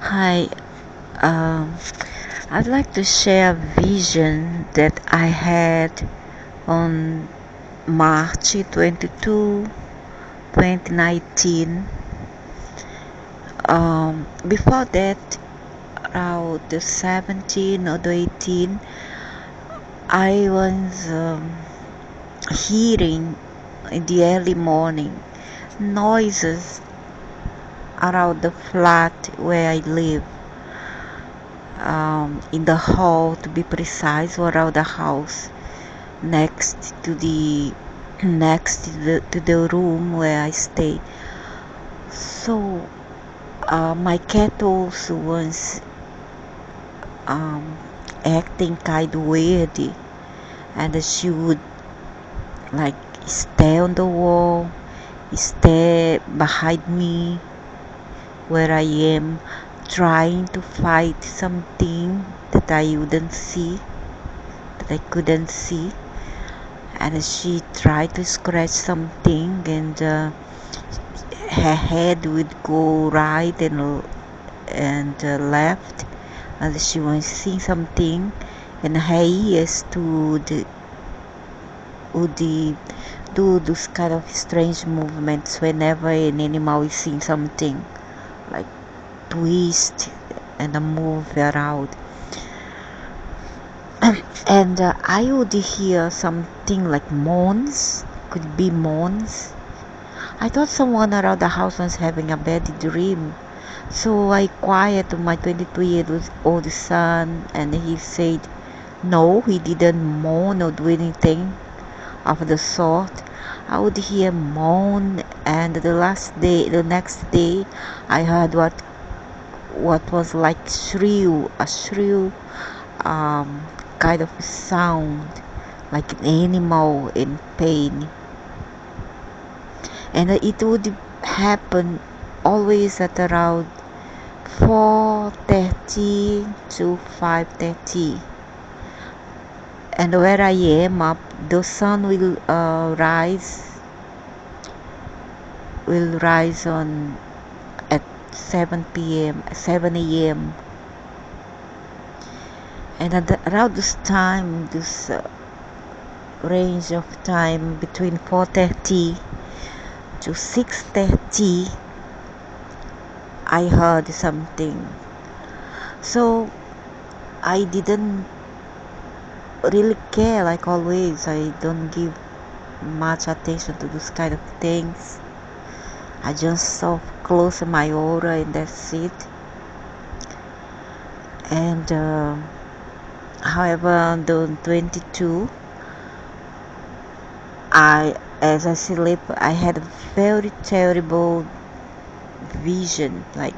Hi, um, I'd like to share a vision that I had on March 22, 2019. Before that, around the 17 or the 18, I was hearing in the early morning noises around the flat where I live, in the hall to be precise, or around the house next to the next to the room where I stay. So my cat also was um, acting kind of weird, and she would like stay on the wall, stay behind me where I am, trying to fight something that I wouldn't see, that I couldn't see, and she tried to scratch something, and her head would go right and left, and she was seeing something, and her ears would do those kind of strange movements whenever an animal is seeing something, like twist and move around. And I would hear something like moans, could be moans. I thought someone around the house was having a bad dream. So I quiet my 22-year-old son, and he said no, he didn't moan or do anything of the sort. I would hear moan, and the next day, I heard what was like a shrill um, kind of sound, like an animal in pain, and it would happen always at around 4:30 to 5:30. And where I am up, the sun will rise on at 7 p.m., 7 a.m. And around this time, this range of time between 4:30 to 6:30, I heard something. So I didn't really care, like always. I don't give much attention to those kind of things. I just saw close my aura and that's it. And however, on the 22, as I sleep, I had a very terrible vision. Like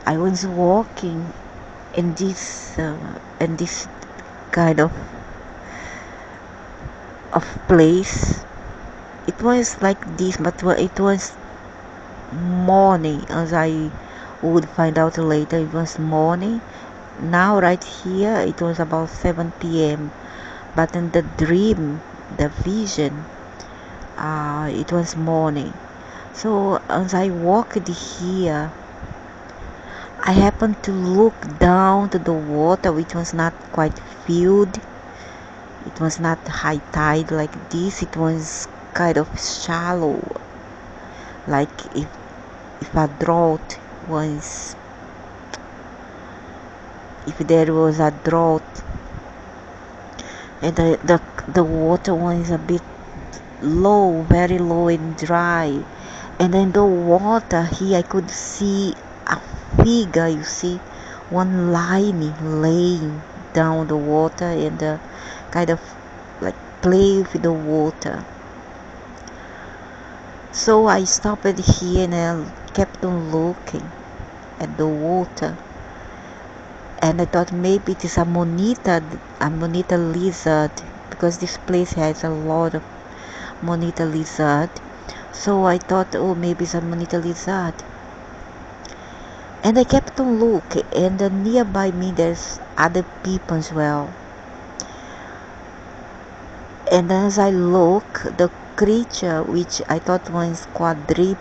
I was walking in this kind of place. It was like this, but it was morning, as I would find out later. It was morning. Now, right here, it was about 7 p.m. But in the dream, the vision, it was morning. So as I walked here, I happened to look down to the water, which was not quite filled. It was not high tide like this. It was kind of shallow, like if a drought was, if there was a drought, and the water was a bit low, very low and dry. And in the water here, I could see a figure, you see, one line laying down the water, and kind of like play with the water. So I stopped here and I kept on looking at the water, and I thought maybe it is a monita lizard, because this place has a lot of monita lizard. So I thought, oh, maybe it's a monita lizard. And I kept on looking, and nearby me there's other people as well. And as I look, the creature which I thought was quadruped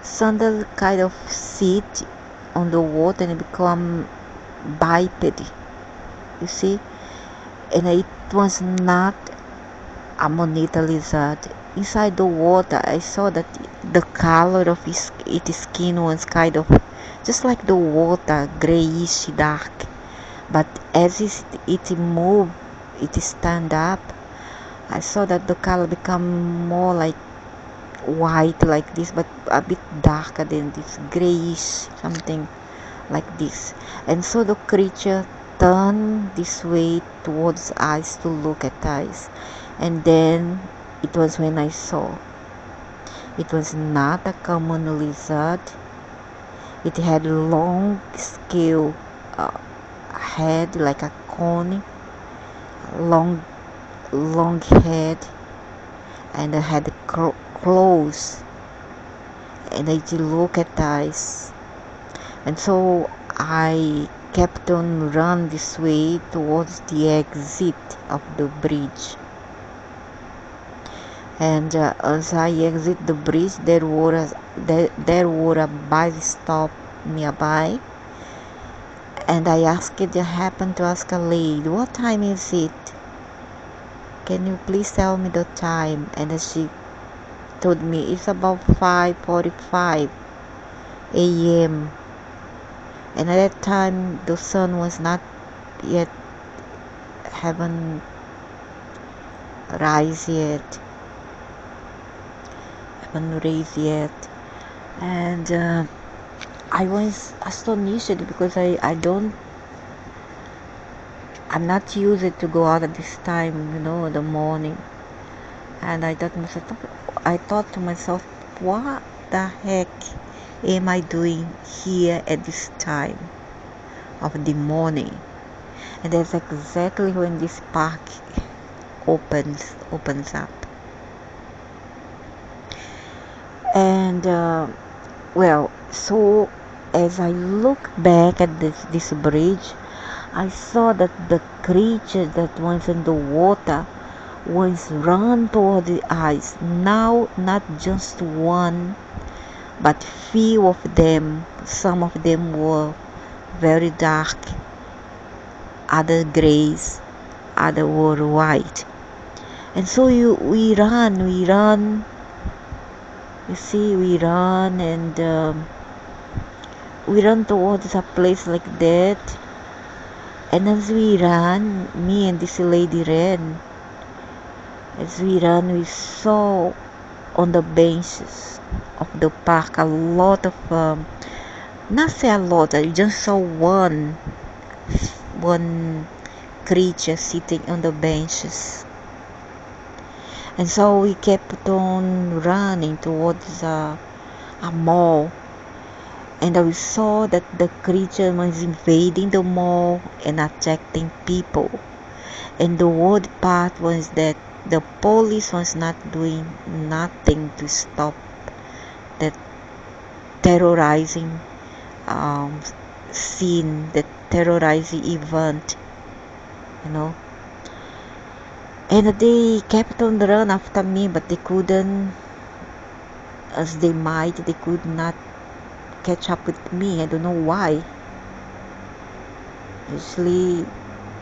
sandal kind of sit on the water and become biped, you see. And it was not a monitor lizard. Inside the water, I saw that the color of its skin was kind of just like the water, grayish dark. But as it moved, it stand up, I saw that the color become more like white like this, but a bit darker than this, grayish, something like this. And so the creature turned this way towards us to look at us. And then it was when I saw it was not a common lizard. It had long scale head like a cone, long long head, and it had claws, and it looked at us. And so I kept on run this way towards the exit of the bridge. And as I exit the bridge, there were a bus stop nearby. And I happened to ask a lady, "What time is it? Can you please tell me the time?" And she told me it's about 5:45 a.m. And at that time the sun was not yet haven't rise yet, haven't raised yet. And I was astonished because I'm not used to go out at this time, in the morning. And I thought to myself, what the heck am I doing here at this time of the morning? And that's exactly when this park opens up. And well, so as I look back at this bridge, I saw that the creature that was in the water was run toward the eyes. Now, not just one, but few of them. Some of them were very dark, other grays, other were white. And so we run. You see, we run, and we run towards a place like that. And as we ran, me and this lady ran. As we ran, we saw on the benches of the park a lot of, not say a lot, I just saw one creature sitting on the benches. And so we kept on running towards a mall. And we saw that the creature was invading the mall and attacking people. And the worst part was that the police was not doing nothing to stop that terrorizing scene, that terrorizing event, you know. And they kept on the run after me, but they couldn't, as they might, they could not catch up with me. I don't know why. Usually,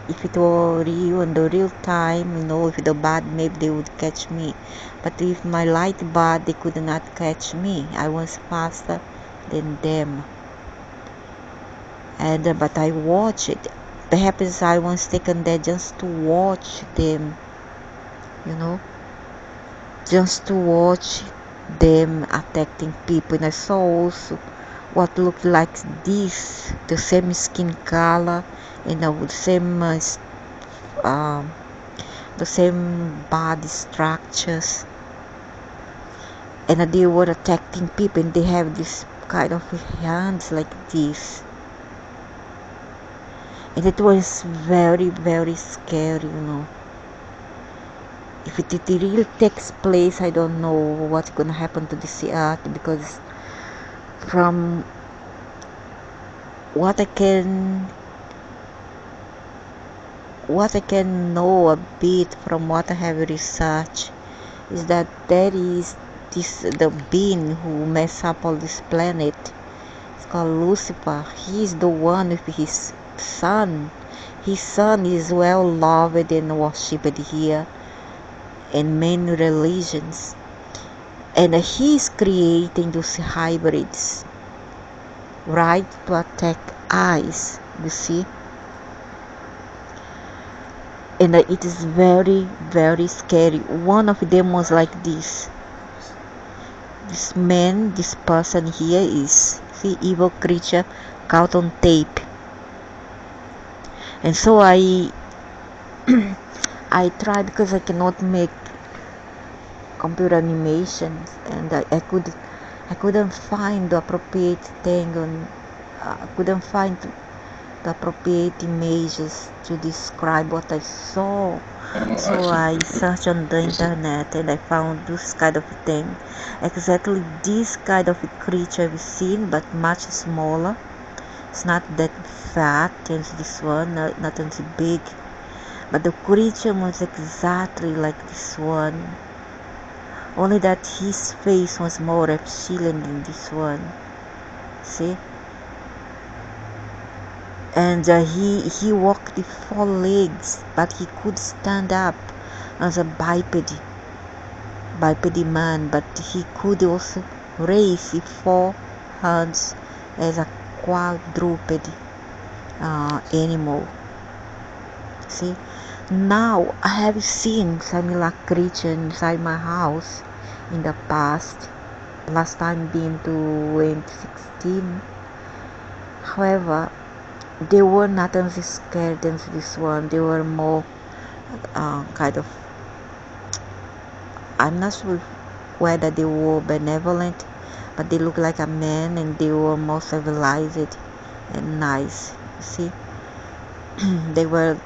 if it were real in the real time, if the bad, maybe they would catch me. But if my light bad, they could not catch me. I was faster than them. And but I watched it. Perhaps I was taken there just to watch them, just to watch them attacking people. And I saw also what looked like this, the same skin color, and the same body structures, and they were attacking people, and they have this kind of hands like this, and it was very, very scary. If it really takes place, I don't know what's gonna happen to this earth, because from what I can know a bit from what I have researched is that there is this the being who mess up all this planet. It's called Lucifer. He's the one with his son. His son is well loved and worshipped here in many religions. And he's creating those hybrids, right, to attack us, you see. And it is very, very scary. One of them was like this man, this person here is, see, evil creature caught on tape. And so I I tried, because I cannot make computer animations, and I couldn't find the appropriate thing on I couldn't find the appropriate images to describe what I saw. So I searched on the internet and I found this kind of thing. Exactly this kind of creature we've seen, but much smaller. It's not that fat as this one, not as big. But the creature was exactly like this one. Only that his face was more reptilian than this one. See? And he walked with 4 legs, but he could stand up as a biped man, but he could also raise with 4 hands as a quadruped animal. See, now I have seen similar creature inside my house in the past. Last time being 2016. However, they were not as scared as this one. They were more kind of, I'm not sure whether they were benevolent, but they looked like a man, and they were more civilized and nice. See, they were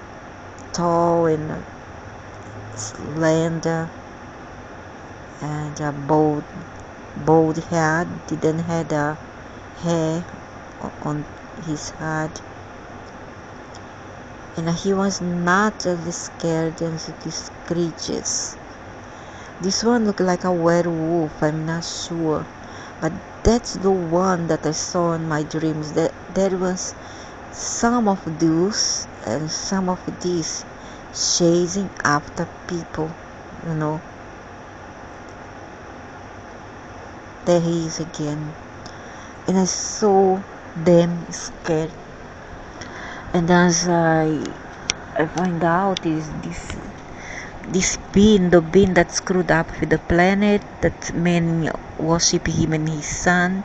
tall and slender, and bald head. Didn't have a hair on his head. And he was not as scared as these creatures. This one looked like a werewolf, I'm not sure. But that's the one that I saw in my dreams. That there was some of those and some of these chasing after people, you know. There he is again. And I saw them scared. And as I find out is this being, the being that screwed up with the planet, that men worship him and his son,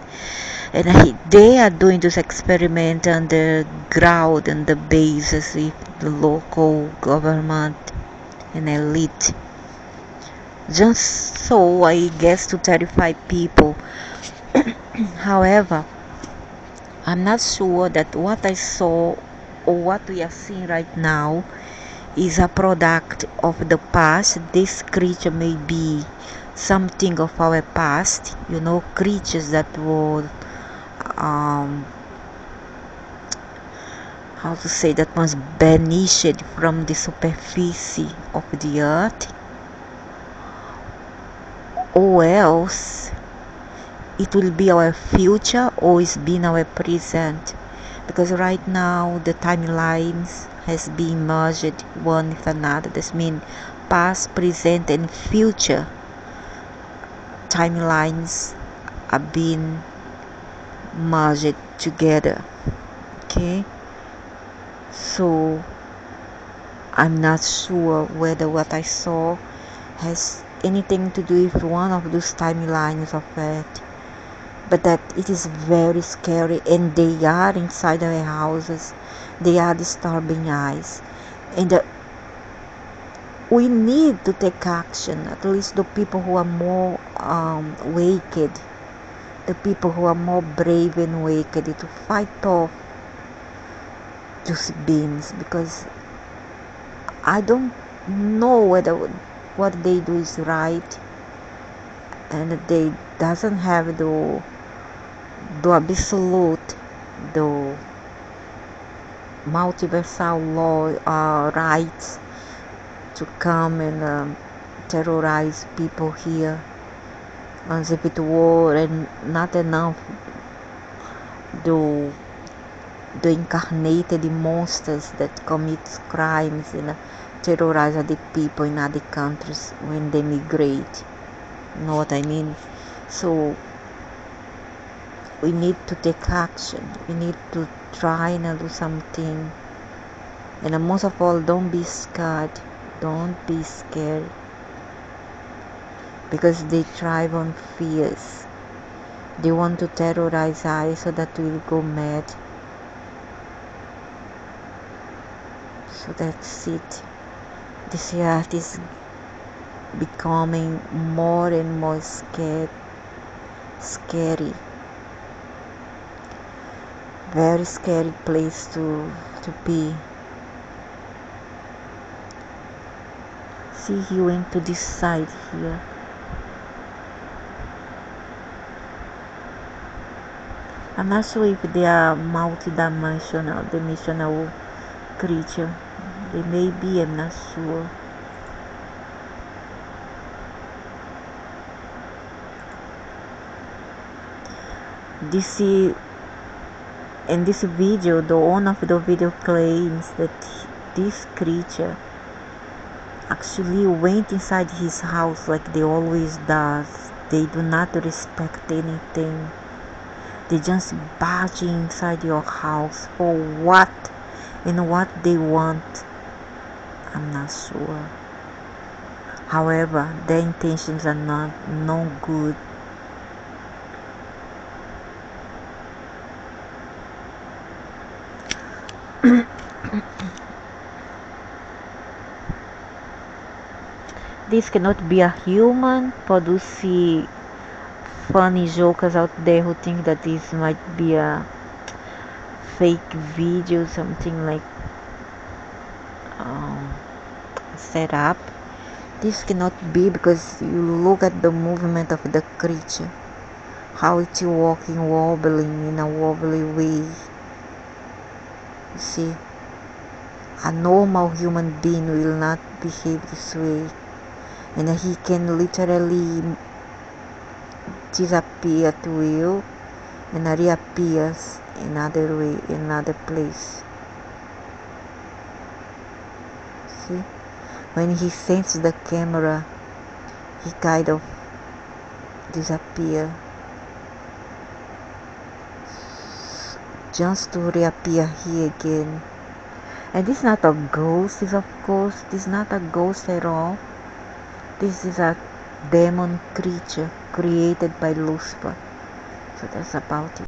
and they are doing this experiment underground and the bases with the local government and elite, just so, I guess, to terrify people. However, I'm not sure that what I saw or what we are seeing right now is a product of the past. This creature may be something of our past, you know, creatures that were how to say, that was banished from the superficie of the earth, or else it will be our future, or it's been our present, because right now the timelines has been merged one with another. This means past, present, and future timelines are being merged together. Okay, so I'm not sure whether what I saw has anything to do with one of those timelines of it, but that it is very scary, and they are inside our houses. They are disturbing us, and we need to take action. At least the people who are more wicked, the people who are more brave and wicked, to fight off those beings, because I don't know whether what they do is right, and they doesn't have the absolute, the multiversal law rights to come and terrorize people here. as if it were and not enough, the incarnated monsters that commit crimes and terrorize other people in other countries when they migrate. You know what I mean? So we need to take action. We need to try and do something. And most of all, don't be scared. Don't be scared. Because they thrive on fears. They want to terrorize us so that we'll go mad. So that's it. This earth is becoming more and more scary. Very scary place to be. See, he went to this side here. I'm not sure if they are dimensional creature. They may be, I'm not sure. In this video, the owner of the video claims that this creature actually went inside his house like they always does. They do not respect anything. They just barge inside your house for what and what they want. I'm not sure. However, their intentions are not no good. This cannot be a human. For those funny jokers out there who think that this might be a fake video, something like set up. This cannot be, because you look at the movement of the creature, how it's walking, wobbling in a wobbly way. You see, a normal human being will not behave this way, and he can literally disappear to you and reappears another way, another place. See, when he senses the camera, he kind of disappear just to reappear here again. And this is not a ghost, of course. This is not a ghost at all. This is a demon creature created by Lucifer. So that's about it.